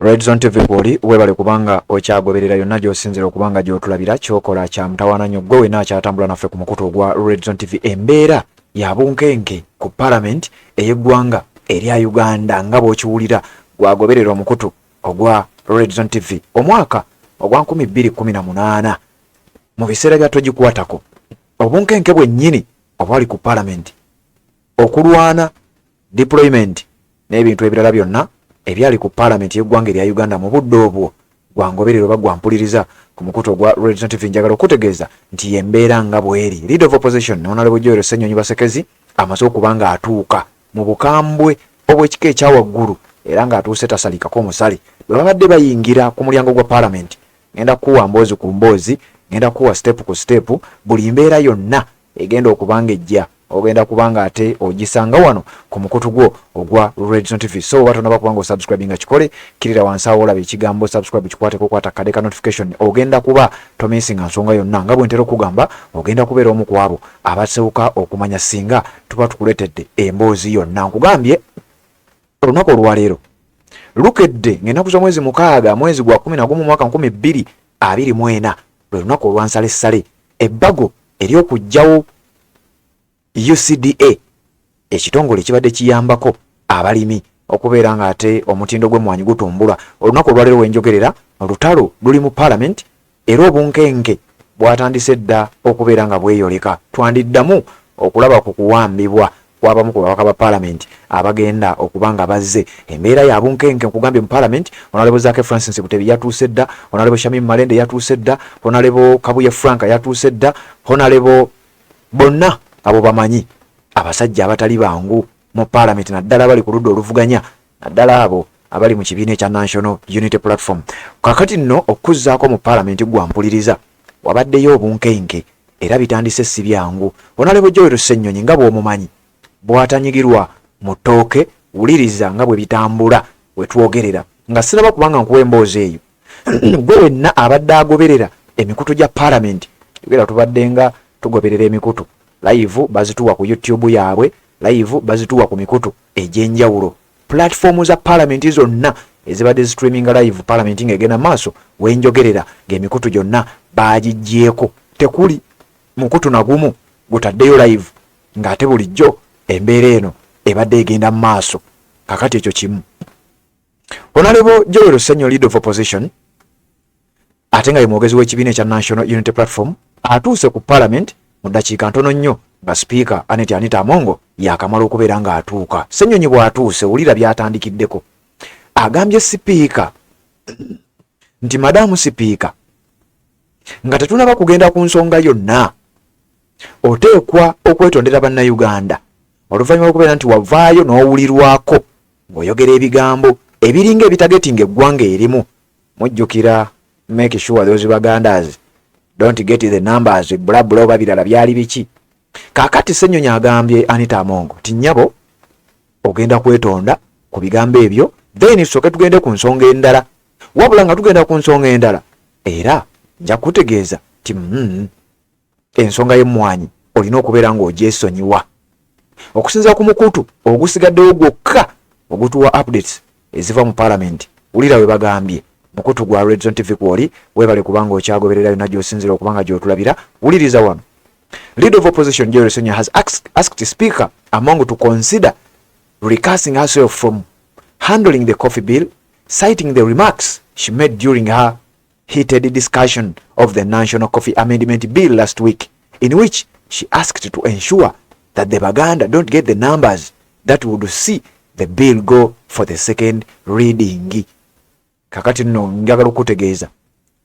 Red Zone TV kwoli webale kubanga okyagoberera yonna gy'osinzira okubanga gy'otulabira kyokola kya mutawaana nnyo gwe wena akyatambula naffe ku mukutu ogwa Red Zone TV. Embeera ya bunkenke ku Parliament ey'eggwanga erya Uganda nga bw'okiwulira gwagoberera omukutu ogwa Red Zone TV omwaka ogwa 2018 mu biseera bya togikwatako obunkenke bwennyini obwali ku Parliament okulwana deployment n'ebintu ebirala byonna ebyali ku Parliament y'eggwanga erya Uganda mu budde obwo gwangoberera oba gwampuliriza ku mukutu ogwa Red Zone TV. Njagala okutegeeza nti embeera nga bweri Leader of Opposition Honorable Ssenyonyi Basekezi amaze okubanga atuuka mu bukambwe obw'ekika ekyawaggulu era ng'atuuse tasalikako omusale bwe babadde bayingira ku mulyango gwa Parliament. Ngenda kuwa mboozi ku mboozi, ngenda kuwa step ku step, buli mbeera yonna egenda okubanga ejja ogenda kubanga ate ogisanga wano ku mukutu gwo ogwa Red Zone TV. So watonaba kubanga subscribe nga kikole kirira wansi awo olaba ekigambo subscribe kikwateko kwata kadeka notification ogenda kuba tomisinga nsonga yonna nga bwe ntera okugamba ogenda kubeera omu ku abo abaseuka okumanya singa tuba tukuletedde emboozi yonna. Nkugambye olunaku olwaleero lukedde ng'ennaku z'omwezi mukaaga mwezi gwa 11 mwaka 2024 lwe lunaku olwansalessale ebbago ery'okugjawo UCDA ekitongole kibadde kiyambako abalimi okubeera nga ate omutindo gw'emmwanyi gutumbula. Olunaku olwaleero wenjogerera olutalo luli mu Parliament era obunkenke bwatandise dda okubeera nga bweyoleka. Twandiddamu okulaba ku kuwambibwa kwabamu ku babaka ba Parliament abagenda okubanga bazze embeera ya bunkenke nkugambye mu Parliament. Honorable Zake Francis Butebi yatuuse dda, Honorable Shamim Malende yatuuse dda, Honorable Kabuye Frank yatuuse dda, Honorable bonna abo bamanyi abasajja abatali bangu mu Parliament naddala bali ku ludda oluvuganya naddala abo abali mu kibiina ekya National Unity Platform. Kakati nno okuzzaako mu Parliament gwampuliriza wabaddeyo obunkenke era bitandise si byangu. Honorable Ssenyonyi nga bw'omumanyi bw'atanyigirwa mu ttooke wuliriza nga bwe bitambula we twogerera nga siraba kubanga nkuwa emboozi eyo gwe wenna abadde agoberera emikutu gya Parliament yogera tubadde nga tugoberera emikutu live bazituwa ku YouTube yaabwe, live bazituwa ku mikutu egy'enjawulo. Platform za Parliament zonna ezibadde streaming live Parliament ng'egenda maaso wenjogerera ng'emikutu gyonna baagiggyeko. Tekuli mukutu na gumu gutaddeyo live ng'ate bulijjo embeera eno ebadde egenda mu maaso. Kakati ekyo kimu. Honorable Ssenyonyi Leader of Opposition ate nga ye mwogezi w'ekibiina ekya National Unity Platform atuuse ku Parliament mu ddakiika ntono nnyo nga Speaker Anita Among yakamala okubeera ng'atuuka. Ssenyonyi bw'atuuse wulira by'atandikiddeko. Agambye Speaker nti Madamu Speaker nga tetunaba kugenda ku nsonga yonna oteekwa okwetondera bannayuganda oluvannyuma lw'okubeera nti wavaayo n'owulirwako ng'oyogera ebigambo ebiringa ebitagetinga eggwanga erimu. Mujjukira make sure those Bagandas don't get the numbers blabula oba birala byali biki. Kaakati Ssenyonyi agambye Anita Among ti nnyabo ogenda kwetonda ku bigambo ebyo then tusooke tugende ku nsonga endala. Wabula nga tugenda ku nsonga endala era nja kutegeeza ti ensonga y'emmwanyi olina okubeera ng'ogyesonyiwa. Okusinza ku mukutu ogusigaddewo gwokka ogutuwa updates eziva mu Parliament wulira we bagambye mukutu gwa Red Zone TV kwoli webale kubanga okyagoberera yonna gy'osinzira okubanga gy'otulabira wuliriza wano. Leader of Opposition Ssenyonyi has asked Speaker Among to consider recusing herself from handling the coffee bill, citing the remarks she made during her heated discussion of the National Coffee Amendment Bill last week, in which she asked to ensure that the Baganda don't get the numbers that would see the bill go for the second reading. Kakati nno njagala okutegeeza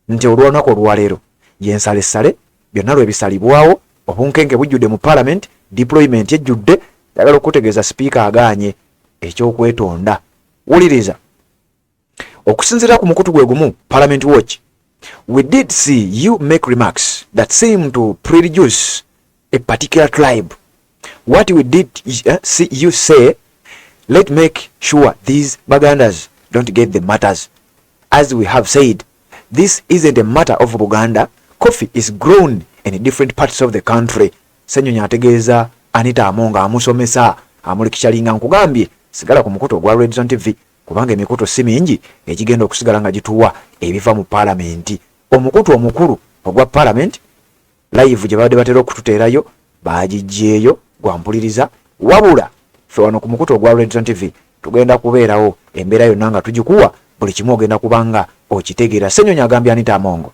nti olw'olunaku olwaleero yensalessale byonna lwe bisalibwawo obunkenke bujjudde mu Parliament, deployment ejjudde. Njagala okutegeeza Speaker agaanye ekyokwetonda. Wuliriza okusinziira ku mukutu gwe gumu Parliament Watch, we did see you make remarks that seem to prejudice a particular tribe. What we did see you say, let's make sure these Bagandas don't get the matters. As we have said, this isn't a matter of Buganda. Coffee is grown in different parts of the country. Ssenyonyi ategeeza Anita Among amusomesa amulikishalinga nkugambye sigala ku mukutu ogwa Red Zone TV kubanga emikutu si mingi egigenda okusigala nga gituwa ebiva mu parliament. Omukutu omukulu ogwa parliament live gye babadde batera okututeerayo baagijjeeyo gwampuliriza, wabula ffe wano ku mukutu ogwa Red Zone TV tugenda kubeerawo embeera yonna nga tugikuwa, buli kimu ogenda kubanga okitegeera. Ssenyonyi agambye Anita Among,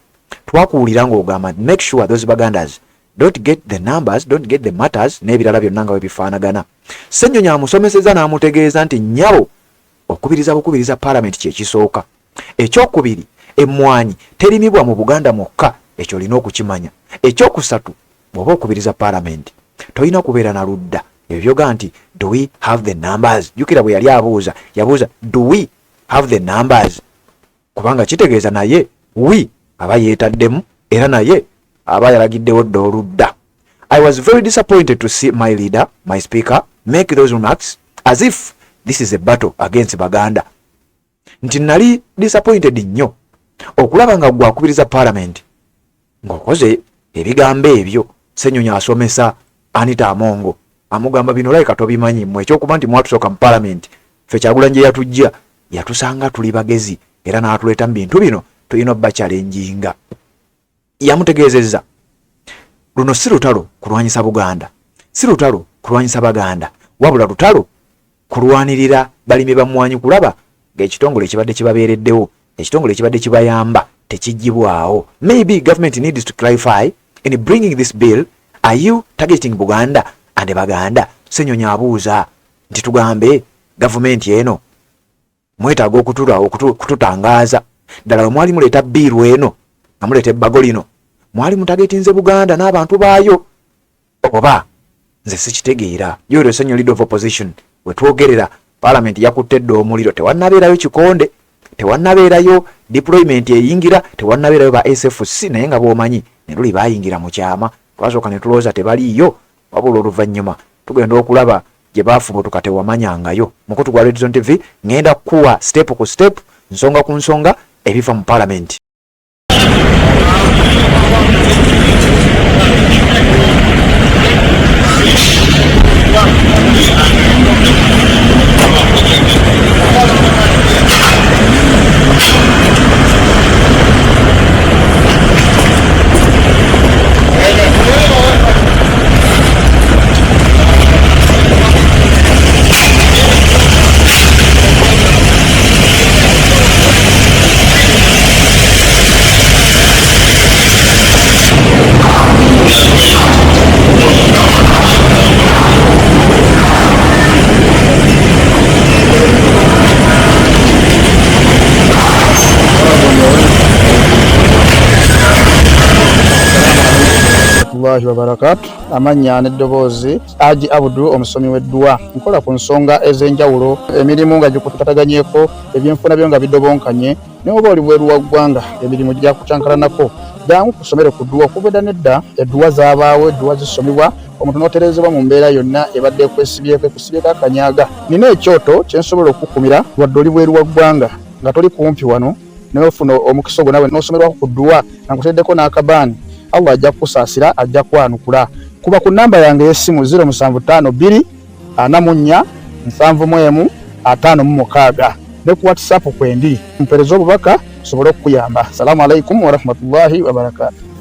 twakuwulira ng'ogamba make sure those Bagandas don't get the numbers, don't get the matters n'ebirala byonna nga webifaanagana. Ssenyonyi amusomeseza n'amutegeeza nti nnyabo okubiriza parliament kyekisooka. Ekyokubiri, emmwanyi terimibwa mu Buganda mwokka, ekyo olina okukimanya. Ekyokusatu, bw'oba okubiriza parliament tolina kubeera na ludda. Ebyoga nti do we have the numbers? Jukira bwe yali yabuuza do we have the numbers, kubanga kitegeeza naye we aba yeetaddemu era naye aba yalagiddewo dda oludda. I was very disappointed to see my leader, my speaker, make those remarks as if this is a battle against Baganda. Nti nali disappointed nnyo okulaba nga gwakubiriza parliament ng'okoze ebigambo ebyo. Ssenyonyi asomesa Anita Among amugamba bino like tobimanyi mmwe, ekyokuba nti mwatusooka mu parliament ffe Kyagulanyi yatujja yatusanga tuli bagezi era n'atuleeta mu bintu bino tulina obba challenginga. Yamutegeezezza luno si lutalo kulwanyisa Buganda, si lutalo kulwanyisa Baganda, wabula lutalo kulwanirira balimi bamwanyi kulaba ng'ekitongole ekibadde kibabeereddewo, ekitongole ekibadde kibayamba tekigibwawo. Maybe government needs to clarify in bringing this bill, are you targeting Buganda and Baganda? Ssenyonyi abuuza nti tugambe government eno mwetaaga okututangaaza ddala bwe mwali muleeta biiru eno nga muleeta ebbago lino mwali mutagetinze Buganda n'abantu baayo, oba nze sikitegeera. You're a senior leader of opposition. We twogerera parliament yakuttedde omuliro, tewannabeerayo kikonde, tewannabeerayo deployment eyingira, tewannabeerayo ba SFC, naye nga bw'omanyi ne luli baayingira mu kyama, twasooka ne tulowooza tebaliiyo, wabula oluvannyuma tugenda okulaba gye baafubutuka tewamanyangayo. Mukutu gwa Red Zone TV ngenda kukuwa step ku step, nsonga ku nsonga ebiva mu parliament. Wabarakatu. Amanya n'eddoboozi Aji Abudu omusomi w'eddwa. Nkola ku nsonga ez'enjawulo, emirimu nga gikutukataganyeeko, ebyenfuna byo nga bidobonkanye, ne oba oli bweru wa ggwanga emirimu gya kucankalanako. Jangu kusomere ku ddwa okuvudda nedda eddwa zaabaawo, eddwa zisomibwa, omuntu n'otereezebwa mu mbeera yonna ebadde ekwesibyeko ekusibyeko akanyaaga. Nina ekyoto kye nsobola okukumira wadde oli bweru wa ggwanga nga toli kumpi wano n'ofuna omukisa ogwo nawe n'osomerwako ku ddwa nga nkuteddeko n'akabaani. Allah ajja kusaasira, ajja kwanukula. Kuba ku namba yange y'essimu 0752 44 71 56 ne ku WhatsApp kwendi mpereza obubaka sobole okuyamba. Assalamu alaikum wa rahmatullahi wa barakatuh.